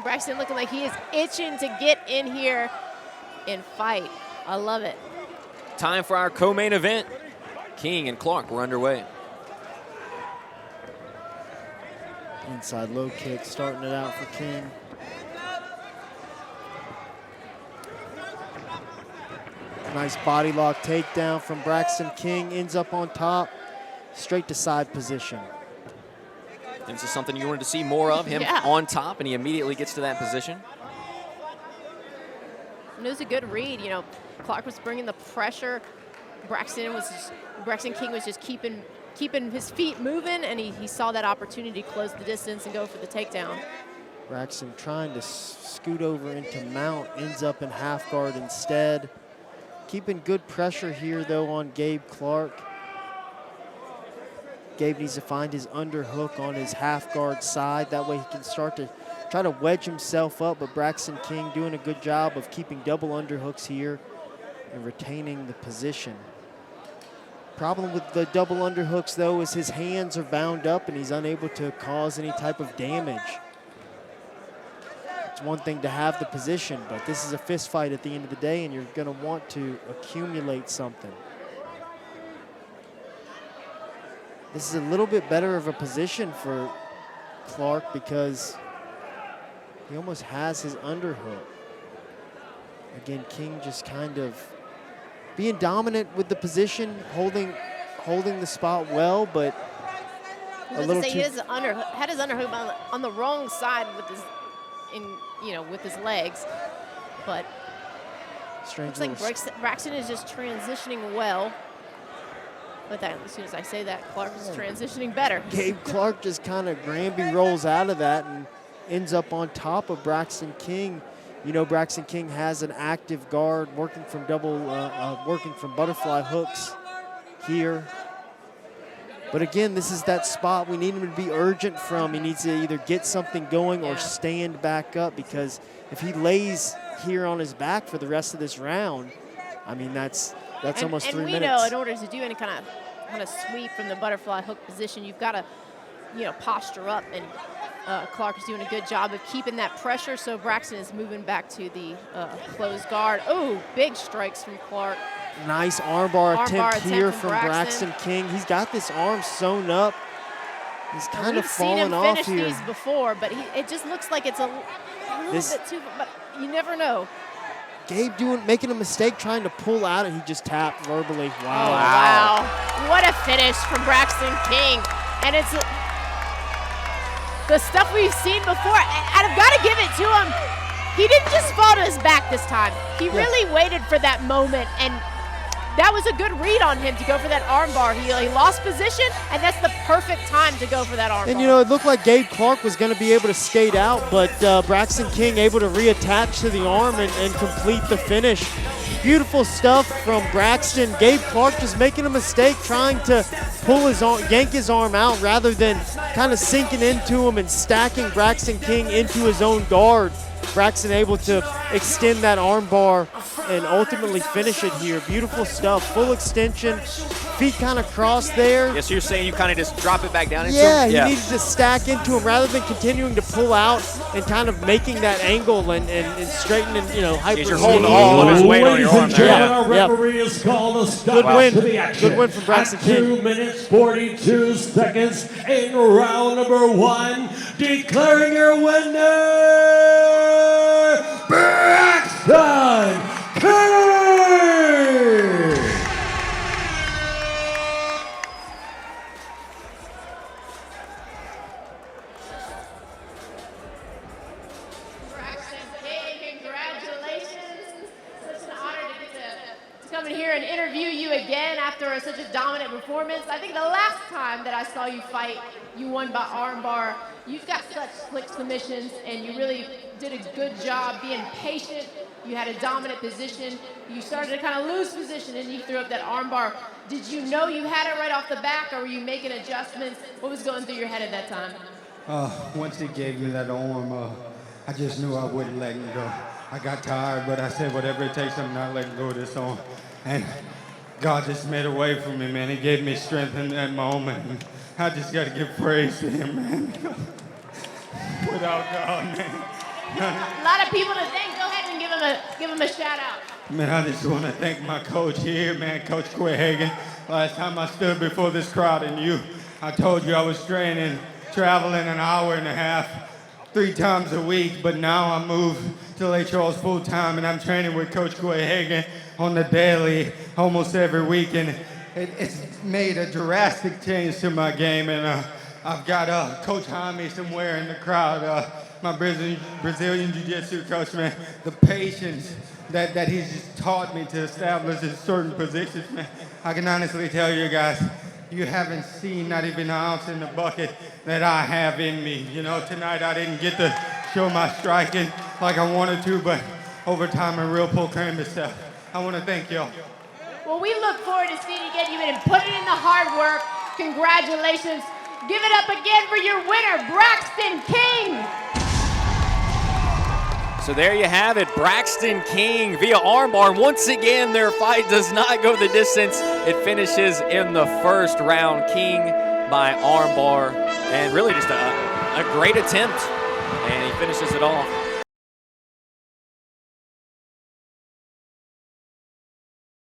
Braxton looking like he is itching to get in here and fight. I love it. Time for our co-main event. King and Clark were underway. Inside low kick, starting it out for King. Nice body lock takedown from Braxton. King ends up on top, straight to side position. This is something you wanted to see more of, him on top, and he immediately gets to that position. And it was a good read. You know, Clark was bringing the pressure. Braxton King was just keeping his feet moving, and he saw that opportunity to close the distance and go for the takedown. Braxton trying to scoot over into mount, ends up in half guard instead. Keeping good pressure here, though, on Gabe Clark. Gabe needs to find his underhook on his half guard side. That way he can start to try to wedge himself up, but Braxton King doing a good job of keeping double underhooks here and retaining the position. Problem with the double underhooks, though, is his hands are bound up and he's unable to cause any type of damage. It's one thing to have the position, but this is a fist fight at the end of the day, and you're going to want to accumulate something. This is a little bit better of a position for Clark because he almost has his underhook. Again, King just kind of being dominant with the position, holding the spot well, but a little too. He had his underhook on the wrong side with his, with his legs, but strange. Looks like Braxton is just transitioning well. But as soon as I say that, Clark is transitioning better. Gabe Clark just kind of Granby rolls out of that and ends up on top of Braxton King. You know, Braxton King has an active guard working from butterfly hooks here. But again, this is that spot we need him to be urgent from. He needs to either get something going or stand back up, because if he lays here on his back for the rest of this round, I mean, that's almost 3 minutes. And we know in order to do any kind of sweep from the butterfly hook position, you've got to, posture up, and Clark is doing a good job of keeping that pressure, so Braxton is moving back to the closed guard. Oh, big strikes from Clark. Nice armbar attempt here from Braxton King. He's got this arm sewn up. He's kind of falling off here. We've seen him finish these before, but it just looks like it's a little bit too, but you never know. Gabe making a mistake trying to pull out, and he just tapped verbally. Wow. Oh, wow. What a finish from Braxton King. And it's the stuff we've seen before. And I've got to give it to him. He didn't just fall to his back this time. He really waited for that moment, and that was a good read on him to go for that armbar. He lost position, and that's the perfect time to go for that armbar. And, it looked like Gabe Clark was going to be able to skate out, but Braxton King able to reattach to the arm and complete the finish. Beautiful stuff from Braxton. Gabe Clark just making a mistake trying to pull his arm, yank his arm out rather than kind of sinking into him and stacking Braxton King into his own guard. Braxton able to extend that arm bar and ultimately finish it here. Beautiful stuff, full extension, feet kind of crossed there. Yes, you're saying you kind of just drop it back down into him? Yeah, he needed to stack into him rather than continuing to pull out and kind of making that angle and straightening, hyper. You're holding all of his weight on your arm there. Our referee has called a stop to the action. Good win from Braxton King. 2 minutes, 42 seconds in round number 1. Declaring your winner, Braxton King! Braxton King, congratulations. Such an honor to get to come in here and interview you again after such a dominant performance. I think the last time that I saw you fight, you won by armbar. You've got such slick submissions, and you really did a good job being patient. You had a dominant position. You started to kind of lose position, and you threw up that armbar. Did you know you had it right off the back, or were you making adjustments? What was going through your head at that time? Once he gave me that arm, I just knew I wouldn't let him go. I got tired, but I said, whatever it takes, I'm not letting go of this arm. And God just made a way for me, man. He gave me strength in that moment. And I just got to give praise to him, man. Without God, man. A lot of people to thank. Go ahead and give him a shout out. Man, I just want to thank my coach here, man, Coach Hagen. Last time I stood before this crowd and I told you I was training, traveling an hour and a half, 3 times a week, but now I moved to Lake Charles full time and I'm training with Coach Hagen on the daily, almost every week, and it's made a drastic change to my game, and I've got Coach Jaime somewhere in the crowd, my Brazilian Jiu-Jitsu coach, man, the patience that he's just taught me to establish in certain positions, man. I can honestly tell you guys, you haven't seen not even an ounce in the bucket that I have in me. You know, tonight I didn't get to show my striking like I wanted to, but over time a real pull came to stuff. I want to thank y'all. Well, we look forward to seeing you get you in and putting in the hard work. Congratulations. Give it up again for your winner, Braxton King. So there you have it, Braxton King via armbar. Once again, their fight does not go the distance. It finishes in the first round. King by armbar, and really just a great attempt, and he finishes it off.